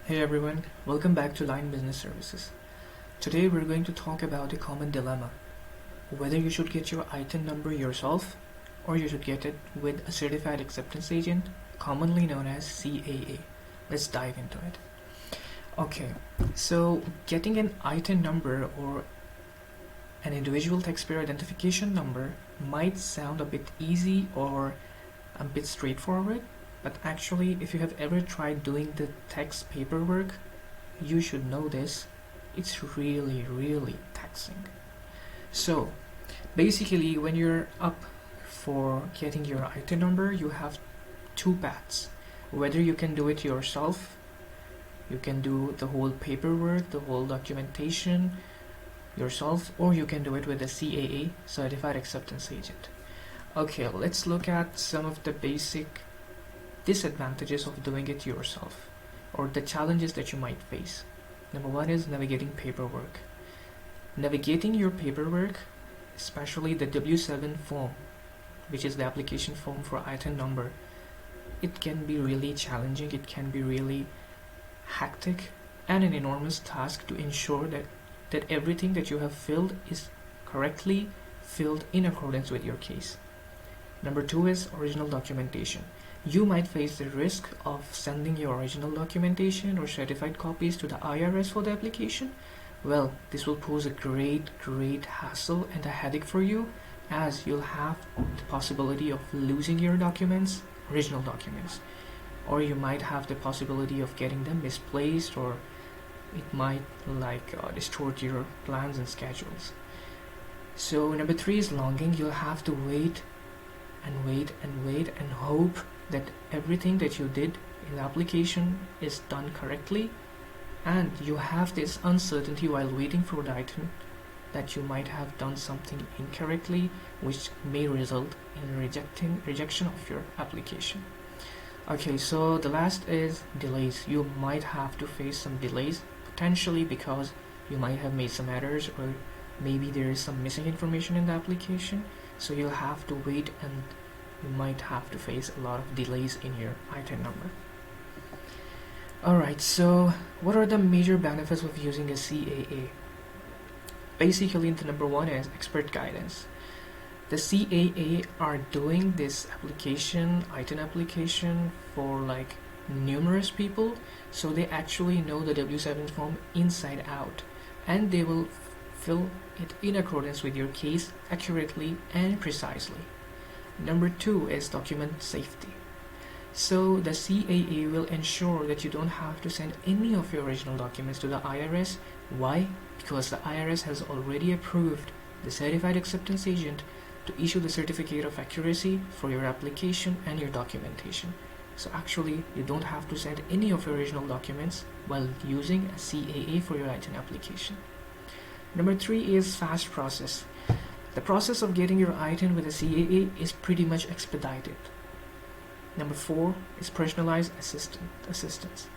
Hey everyone, welcome back to Line Business Services. Today we're going to talk about a common dilemma, whether you should get your ITIN number yourself or you should get it with a certified acceptance agent, commonly known as CAA. Let's dive into it. Okay, so getting an ITIN number or an individual taxpayer identification number might sound a bit easy or a bit straightforward, but actually if you have ever tried doing the tax paperwork, you should know this. It's really taxing. So basically when you're up for getting your ITIN number, you have two paths. Whether you can do it yourself, you can do the whole paperwork, the whole documentation yourself, or you can do it with a CAA, Certified Acceptance Agent. Okay, let's look at some of the basic disadvantages of doing it yourself, or the challenges that you might face. Number one is navigating paperwork. Navigating your paperwork, especially the W7 form, which is the application form for ITIN number, it can be really challenging, it can be really hectic and an enormous task to ensure that everything that you have filled is correctly filled in accordance with your case. Number two is original documentation. You might face the risk of sending your original documentation or certified copies to the IRS for the application. Well, this will pose a great hassle and a headache for you, as you'll have the possibility of losing your documents, original documents, or you might have the possibility of getting them misplaced, or it might distort your plans and schedules. So number three is longing. You'll have to wait and hope that everything that you did in the application is done correctly, and you have this uncertainty while waiting for the ITIN that you might have done something incorrectly, which may result in rejection of your application. Okay, so the last is delays. You might have to face some delays, potentially because you might have made some errors, or maybe there is some missing information in the application, so you'll have to wait and you might have to face a lot of delays in your ITIN number. Alright, so what are the major benefits of using a CAA? Basically, the number one is expert guidance. The CAA are doing this application, ITIN application, for numerous people, so they actually know the W7 form inside out, and they will fill it in accordance with your case accurately and precisely. Number two is document safety. So the CAA will ensure that you don't have to send any of your original documents to the IRS. Why? Because the IRS has already approved the Certified Acceptance Agent to issue the certificate of accuracy for your application and your documentation. So actually you don't have to send any of your original documents while using a CAA for your ITIN application. Number three is fast process. The process of getting your ITIN with a CAA is pretty much expedited. Number four is personalized assistance.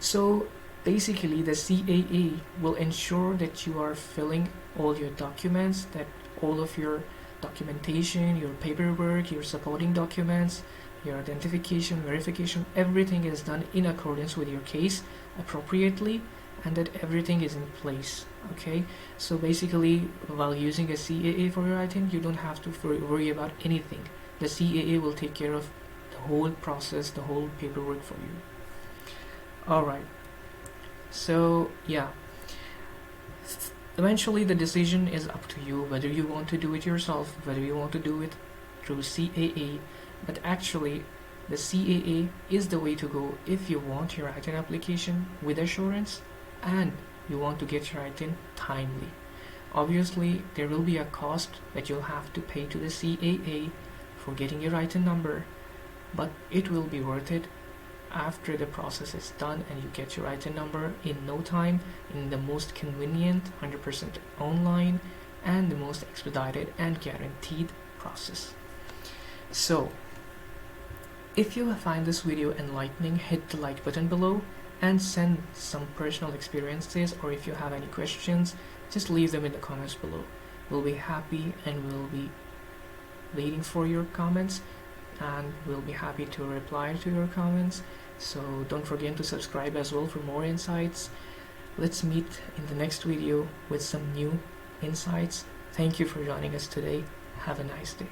So basically the CAA will ensure that you are filling all your documents, that all of your documentation, your paperwork, your supporting documents, your identification, verification, everything is done in accordance with your case appropriately, and that everything is in place. Okay, so basically while using a CAA for your ITIN, you don't have to worry about anything. The CAA will take care of the whole process, the whole paperwork for you. Alright, so yeah, eventually the decision is up to you whether you want to do it yourself, whether you want to do it through CAA, but actually the CAA is the way to go if you want your ITIN application with assurance and you want to get your ITIN timely. Obviously there will be a cost that you'll have to pay to the CAA for getting your ITIN number, but it will be worth it after the process is done and you get your ITIN number in no time, in the most convenient, 100% online, and the most expedited and guaranteed process. So if you find this video enlightening, hit the like button below and send some personal experiences, or if you have any questions, just leave them in the comments below. We'll be happy and we'll be waiting for your comments, and we'll be happy to reply to your comments. So don't forget to subscribe as well for more insights. Let's meet in the next video with some new insights. Thank you for joining us today. Have a nice day.